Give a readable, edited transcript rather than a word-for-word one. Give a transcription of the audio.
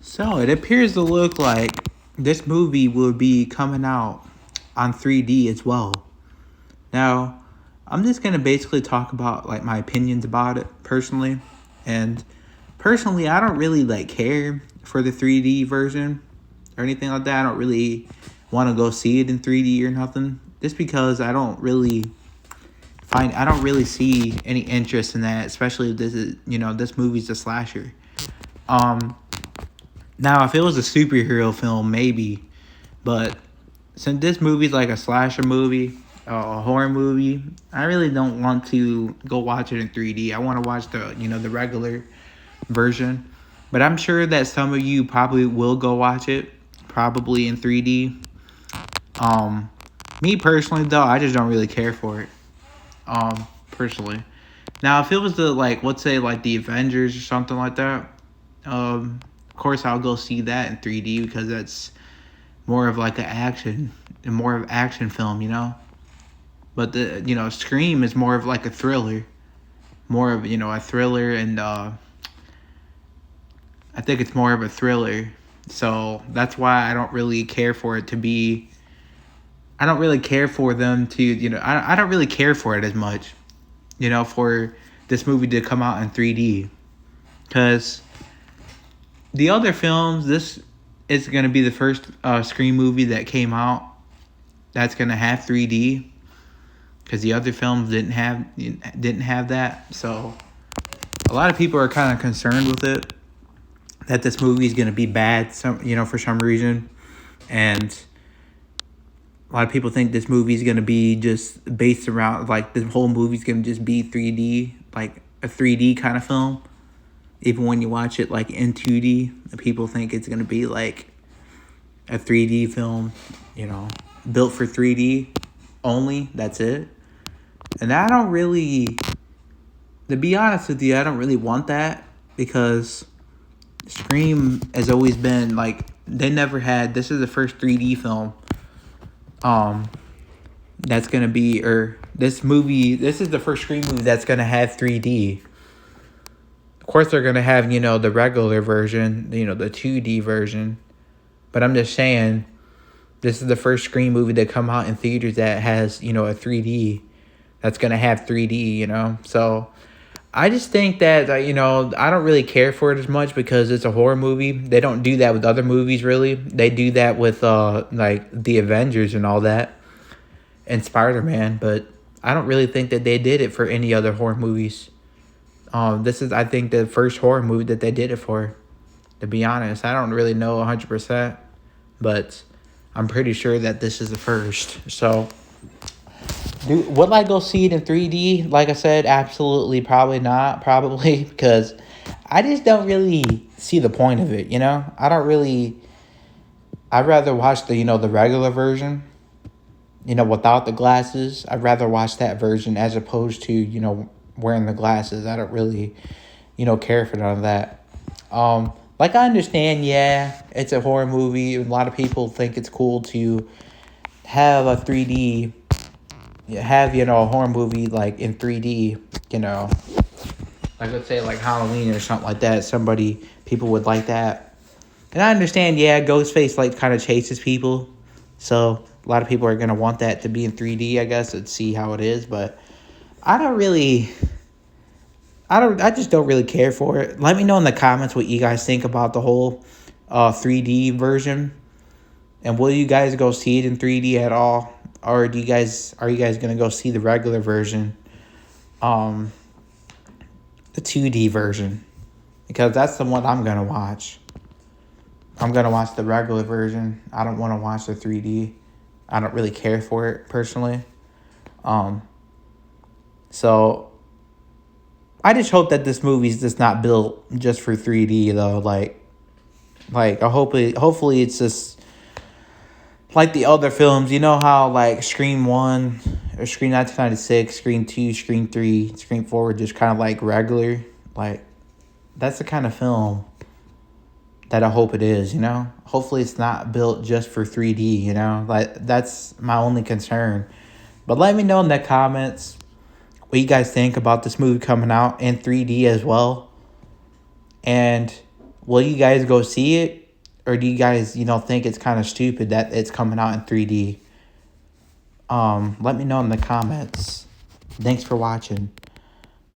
So it appears to look like this movie will be coming out on 3D as well. Now, I'm just gonna basically talk about like my opinions about it personally, and personally, I don't really like care for the 3D version or anything like that. I don't really want to go see it in 3D or nothing, just because I don't really see any interest in that, especially if this movie's a slasher. Um, Now, if it was a superhero film, maybe. But since this movie's like a slasher movie, a horror movie, I really don't want to go watch it in 3D. I want to watch the regular version. But I'm sure that some of you probably will go watch it, probably in 3D. Um, Me personally, though, I just don't really care for it. Personally. Now, if it was let's say like the Avengers or something like that, of course I'll go see that in 3D because that's more of like more of action film. But Scream is more of like a thriller, more of a thriller, and I think it's more of a thriller. So that's why I don't really care for it to be. I don't really care for them to I don't really care for it as much, for this movie to come out in 3D, because the other films, this is going to be the first Scream movie that came out that's going to have 3D, because the other films didn't have that. So a lot of people are kind of concerned with it, that this movie is going to be bad for some reason, and a lot of people think this movie is going to be just based around, like, the whole movie is going to just be 3D, like a 3D kind of film. Even when you watch it like in 2D, people think it's going to be like a 3D film, built for 3D only. That's it. And I don't really, to be honest with you, I don't really want that, because Scream has always been like, this is the first 3D film that's going to be, or this is the first Scream movie that's going to have 3D. Of course, they're going to have, the regular version, the 2D version. But I'm just saying, this is the first Scream movie that come out in theaters that has, a 3D, that's going to have 3D. So I just think that, I don't really care for it as much because it's a horror movie. They don't do that with other movies, really. They do that with, like, the Avengers and all that, and Spider-Man. But I don't really think that they did it for any other horror movies. This is, I think, the first horror movie that they did it for, to be honest. I don't really know 100%, but I'm pretty sure that this is the first. So, would I go see it in 3D? Like I said, absolutely, probably not, because I just don't really see the point of it, I'd rather watch the regular version, without the glasses. I'd rather watch that version as opposed to, wearing the glasses. I don't really, care for none of that. Like, I understand, yeah, it's a horror movie. A lot of people think it's cool to have a 3D, have, a horror movie, like, in 3D, like, let's say, like, Halloween or something like that. People would like that. And I understand, yeah, Ghostface, like, kind of chases people. So, a lot of people are going to want that to be in 3D, I guess, and see how it is. But I just don't really care for it. Let me know in the comments what you guys think about the whole 3D version. And will you guys go see it in 3D at all? Or are you guys going to go see the regular version? The 2D version. Because that's the one I'm going to watch. I'm going to watch the regular version. I don't want to watch the 3D. I don't really care for it, personally. So I just hope that this movie's just not built just for 3D, though. Hopefully it's just like the other films. You know how, like, Scream 1 or Scream 1996, Scream 2, Scream 3, Scream 4 were just kind of like regular. Like, that's the kind of film that I hope it is, Hopefully it's not built just for 3D, Like, that's my only concern. But let me know in the comments what you guys think about this movie coming out in 3D as well. And will you guys go see it? Or do you guys, think it's kind of stupid that it's coming out in 3D? Let me know in the comments. Thanks for watching.